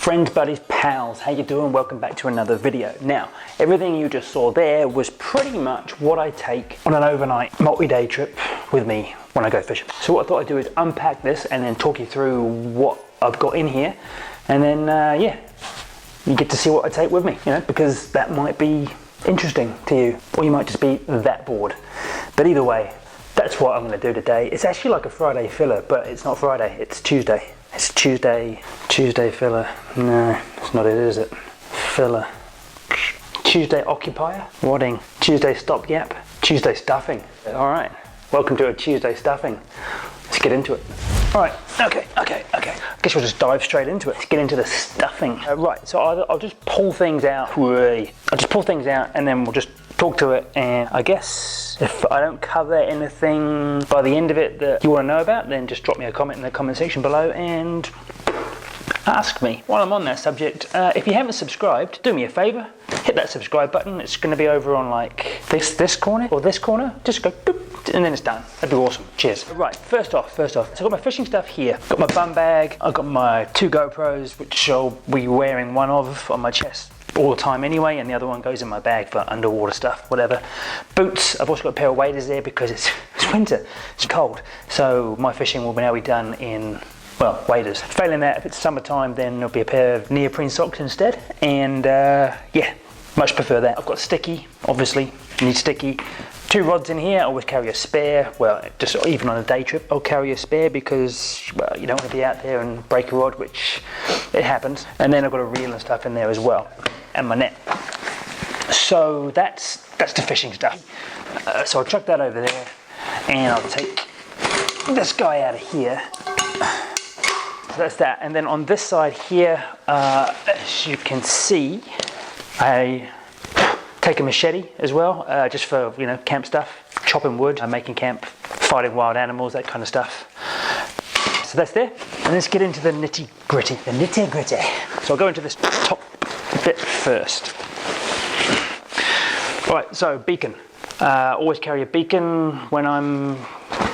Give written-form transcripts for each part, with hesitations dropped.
Friends, buddies, pals, how you doing? Welcome back to another video. Now, everything you just saw there was pretty much what I take on an overnight multi-day trip with me when I go fishing. So what I thought I'd do is unpack this and then talk you through what I've got in here, and then yeah, you get to see what I take with me, you know, because that might be interesting to you, or you might just be that bored. But either way, that's what I'm going to do today. It's actually like a Friday filler, but it's not Friday, it's Tuesday. It's Tuesday filler. No, it's not it, is it? Filler. Tuesday occupier. Wadding. Tuesday stopgap. Tuesday stuffing. All right, welcome to a Tuesday stuffing. Let's get into it. All right, okay. I guess we'll just dive straight into it. Let's get into the stuffing. Right, so I'll just pull things out. I'll just pull things out and then we'll just talk to it, and I guess if I don't cover anything by the end of it that you want to know about, then just drop me a comment in the comment section below and ask me. While I'm on that subject, if you haven't subscribed, do me a favor, hit that subscribe button. It's going to be over on like this corner or this corner. Just go boop, and then it's done. That'd be awesome. Cheers. Right, first off, so I've got my fishing stuff here. Got my bum bag. I've got my 2 GoPros, which I'll be wearing one of on my chest all the time anyway, and the other one goes in my bag for underwater stuff, whatever. Boots. I've also got a pair of waders there because it's winter, it's cold, so my fishing will now be done in, well, waders. Failing that, if it's summertime, then there'll be a pair of neoprene socks instead, and yeah, much prefer that. I've got sticky, obviously, you need sticky. 2 rods in here. I always carry a spare. Well, just even on a day trip, I'll carry a spare because, well, you don't want to be out there and break a rod, which it happens. And then I've got a reel and stuff in there as well, and my net. So that's the fishing stuff. So I'll chuck that over there, and I'll take this guy out of here. So that's that. And then on this side here, as you can see, I take a machete as well, just for, you know, camp stuff, chopping wood, making camp, fighting wild animals, that kind of stuff. So that's there. And let's get into the nitty gritty. So I'll go into this top bit first. All right, so beacon. Always carry a beacon when I'm,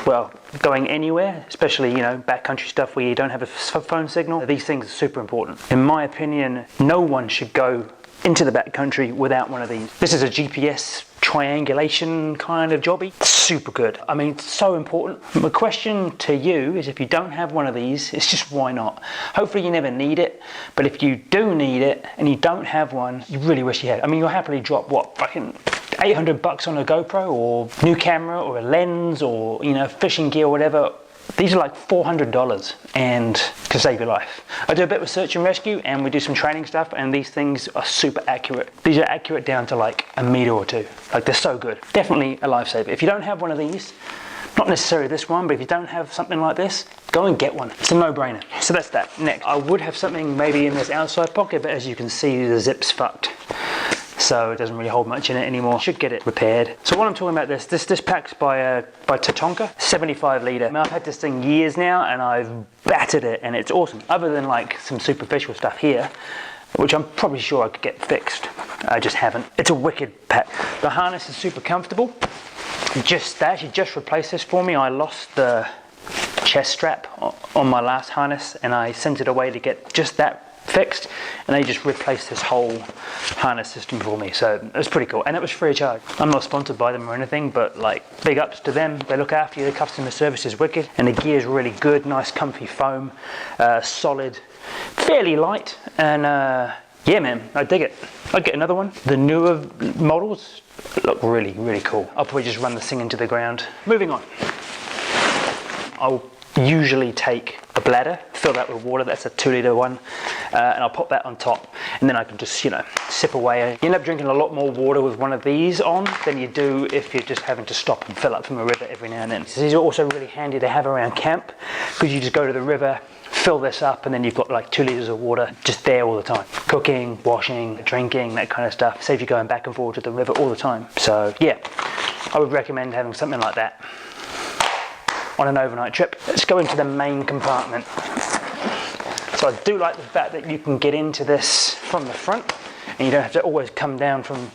well, going anywhere, especially, you know, backcountry stuff where you don't have a phone signal. These things are super important. In my opinion, no one should go into the backcountry without one of these. This is a GPS triangulation kind of jobby. Super good. I mean, it's so important. My question to you is, if you don't have one of these, it's just why not? Hopefully you never need it, but if you do need it and you don't have one, you really wish you had. I mean, you'll happily drop what, fucking 800 bucks on a GoPro or new camera or a lens or, you know, fishing gear or whatever. These are like $400 and to save your life. I do a bit of search and rescue and we do some training stuff, and these things are super accurate. These are accurate down to like a meter or 2. Like, they're so good. Definitely a lifesaver. If you don't have one of these, not necessarily this one, but if you don't have something like this, go and get one. It's a no-brainer. So that's that. Next, I would have something maybe in this outside pocket, but as you can see, the zip's fucked. So it doesn't really hold much in it anymore. Should get it repaired. So what I'm talking about, this pack's by Tatonka, 75 litre. I mean, I've had this thing years now and I've battered it and it's awesome. Other than like some superficial stuff here, which I'm probably sure I could get fixed. I just haven't. It's a wicked pack. The harness is super comfortable. They actually just replaced this for me. I lost the chest strap on my last harness and I sent it away to get just that fixed, and they just replaced this whole harness system for me, so it was pretty cool, and it was free of charge. I'm not sponsored by them or anything, but like, big ups to them. They look after you. The customer service is wicked, and the gear is really good. Nice comfy foam, solid, fairly light, and yeah man, I dig it. I'd get another one. The newer models look really, really cool. I'll probably just run this thing into the ground. Moving on, I'll usually take a bladder, fill that with water. That's a 2 litre one, and I'll pop that on top, and then I can just, you know, sip away. You end up drinking a lot more water with one of these on than you do if you're just having to stop and fill up from a river every now and then. So these are also really handy to have around camp, because you just go to the river, fill this up, and then you've got like 2 litres of water just there all the time. Cooking, washing, drinking, that kind of stuff. Saves you going back and forth to the river all the time. So yeah, I would recommend having something like that on an overnight trip. Let's go into the main compartment. So I do like the fact that you can get into this from the front, and you don't have to always come down from,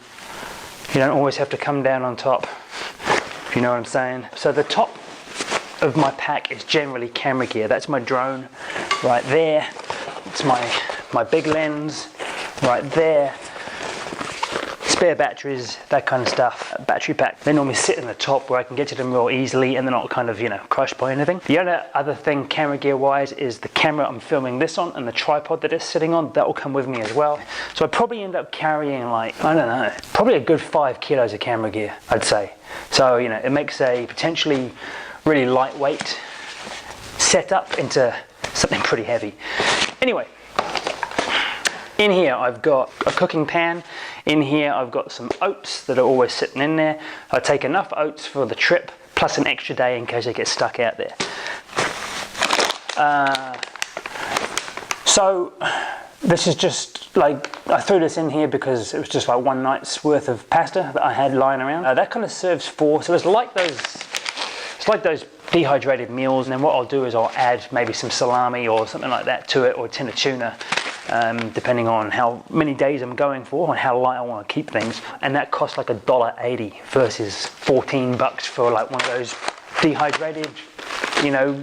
you don't always have to come down on top, if you know what I'm saying. So the top of my pack is generally camera gear. That's my drone right there. It's my my big lens right there, spare batteries, that kind of stuff. Battery pack, they normally sit in the top where I can get to them real easily and they're not kind of, you know, crushed by anything. The other thing camera gear wise is the camera I'm filming this on and the tripod that it's sitting on, that will come with me as well. So I probably end up carrying like, I don't know, probably a good 5 kilos of camera gear, I'd say. So, you know, it makes a potentially really lightweight setup into something pretty heavy. Anyway, in here I've got a cooking pan. In here I've got some oats that are always sitting in there. I take enough oats for the trip, plus an extra day in case I get stuck out there. So this is just like, I threw this in here because it was just like one night's worth of pasta that I had lying around. That kind of serves 4, so it's like those dehydrated meals, and then what I'll do is I'll add maybe some salami or something like that to it, or a tin of tuna, depending on how many days I'm going for and how light I want to keep things. And that costs like $1.80 versus $14 for like one of those dehydrated, you know,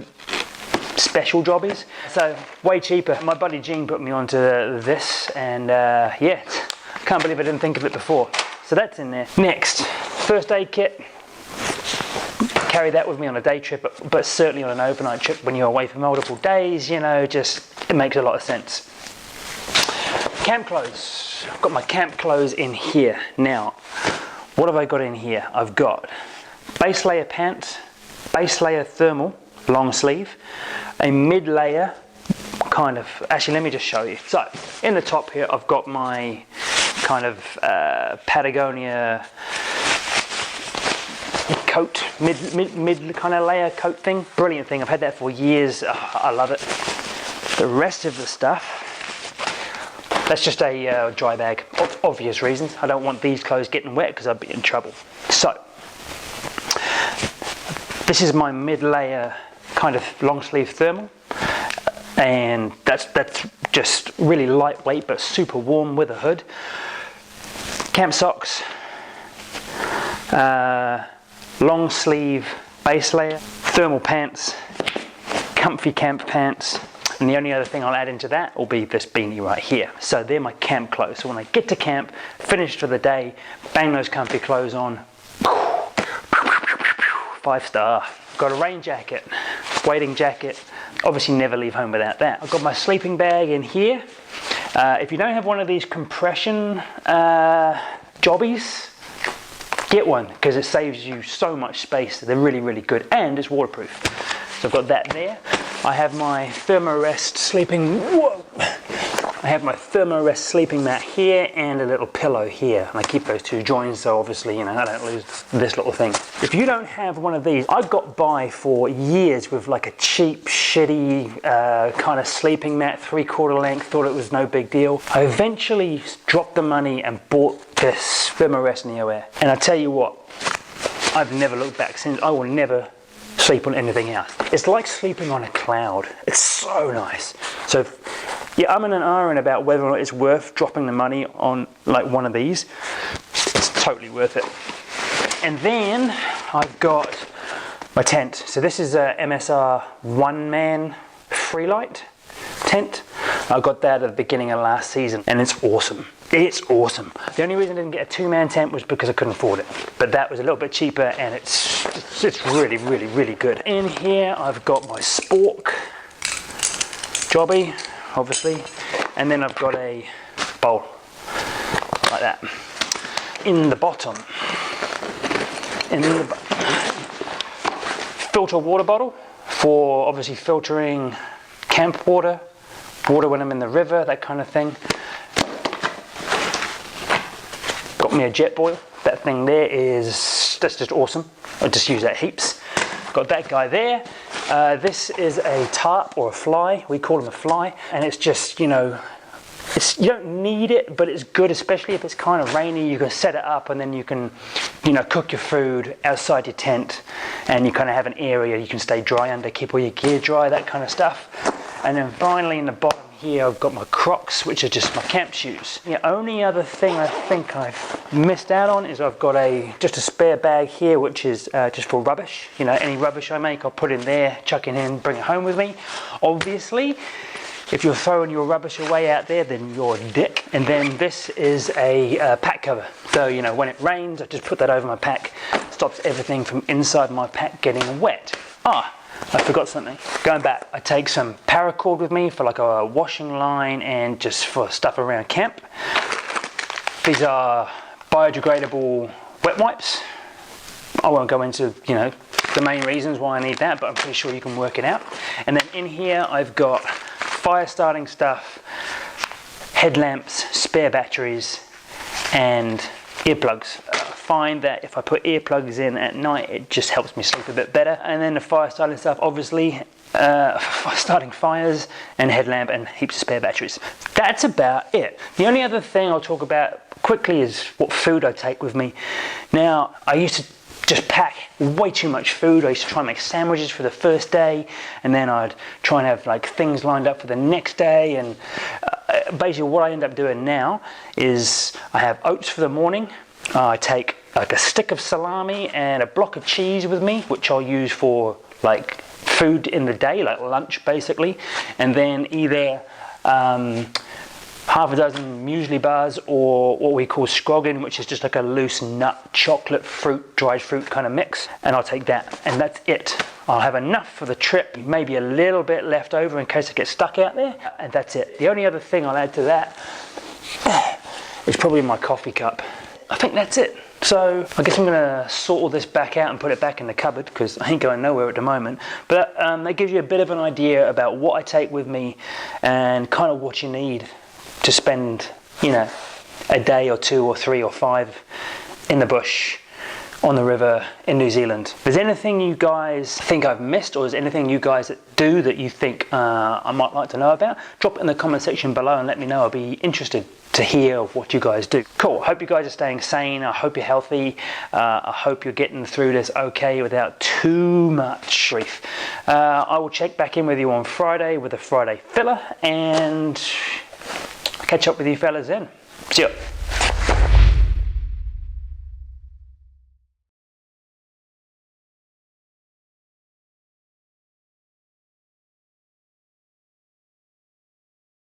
special jobbies. So way cheaper. My buddy Gene put me onto this, and yeah, can't believe I didn't think of it before. So that's in there. Next, first aid kit. Carry that with me on a day trip, but certainly on an overnight trip when you're away for multiple days, you know, just, it makes a lot of sense. Camp clothes. I've got my camp clothes in here. Now, what have I got in here? I've got base layer pants, base layer thermal, long sleeve, a mid layer kind of, actually let me just show you. So, in the top here I've got my kind of Patagonia coat, mid kind of layer coat thing. Brilliant thing, I've had that for years. I love it. The rest of the stuff, that's just a dry bag, obvious reasons. I don't want these clothes getting wet because I'd be in trouble. So this is my mid layer kind of long sleeve thermal, and that's just really lightweight but super warm with a hood. Camp socks, long sleeve base layer, thermal pants, comfy camp pants, and the only other thing I'll add into that will be this beanie right here. So they're my camp clothes. So when I get to camp, finished for the day, bang those comfy clothes on, 5-star. Got a rain jacket, wading jacket, obviously never leave home without that. I've got my sleeping bag in here. If you don't have one of these compression jobbies, get one, because it saves you so much space. They're really, really good, and it's waterproof. So I've got that there. I have my Thermarest sleeping, I have my Thermarest sleeping mat here and a little pillow here. And I keep those two joined so obviously, you know, I don't lose this little thing. If you don't have one of these, I got by for years with like a cheap, shitty kind of sleeping mat, 3/4 length, thought it was no big deal. I eventually dropped the money and bought this Thermarest Neo Air. And I tell you what, I've never looked back since. I will never sleep on anything else. It's like sleeping on a cloud. It's so nice. So yeah, I'm in an iron about whether or not it's worth dropping the money on like one of these. It's totally worth it. And then I've got my tent. So this is a MSR one-man Freelight tent. I got that at the beginning of last season, and it's awesome. It's awesome. The only reason I didn't get a 2-man tent was because I couldn't afford it. But that was a little bit cheaper, and it's really, really, really good. In here, I've got my spork jobby, obviously, and then I've got a bowl like that. In the bottom, filter water bottle for obviously filtering camp water when I'm in the river, that kind of thing. Got me a jet boil. That thing there that's just awesome. I just use that heaps. Got that guy there. This is a tarp or a fly. We call them a fly, and it's just, you know, you don't need it, but it's good, especially if it's kind of rainy. You can set it up, and then you can, you know, cook your food outside your tent, and you kind of have an area you can stay dry under, keep all your gear dry, that kind of stuff. And then finally in the bottom here, I've got my Crocs, which are just my camp shoes. The only other thing I think I've missed out on is I've got just a spare bag here, which is just for rubbish. You know, any rubbish I make, I'll put in there, chuck it in, bring it home with me. Obviously, If you're throwing your rubbish away out there, then you're a dick. And then this is a pack cover. So, you know, when it rains, I just put that over my pack. Stops everything from inside my pack getting wet. I forgot something. Going back, I take some paracord with me for like a washing line and just for stuff around camp. These are biodegradable wet wipes. I won't go into, you know, the main reasons why I need that, but I'm pretty sure you can work it out. And then in here, I've got fire starting stuff, headlamps, spare batteries, and earplugs. I find that if I put earplugs in at night, it just helps me sleep a bit better. And then the fire starting stuff, obviously, starting fires and headlamp and heaps of spare batteries. That's about it. The only other thing I'll talk about quickly is what food I take with me. Now, I used to just pack way too much food. I used to try and make sandwiches for the first day, and then I'd try and have like things lined up for the next day. And basically what I end up doing now is I have oats for the morning. I take like a stick of salami and a block of cheese with me, which I'll use for like food in the day, like lunch basically. And then either half a dozen muesli bars or what we call scroggin, which is just like a loose nut, chocolate, fruit, dried fruit kind of mix. And I'll take that, and that's it. I'll have enough for the trip, maybe a little bit left over in case I get stuck out there, and that's it. The only other thing I'll add to that is probably my coffee cup. I think that's it. So I guess I'm gonna sort all this back out and put it back in the cupboard because I ain't going nowhere at the moment. But that gives you a bit of an idea about what I take with me and kind of what you need to spend, you know, a day or 2 or 3 or 5 in the bush, on the river in New Zealand. If there's anything you guys think I've missed, or is anything you guys do that you think I might like to know about, drop it in the comment section below and let me know. I'll be interested to hear what you guys do. Cool, hope you guys are staying sane. I hope you're healthy. I hope you're getting through this okay without too much grief. I will check back in with you on Friday with a Friday filler, and catch up with you fellas then. See ya.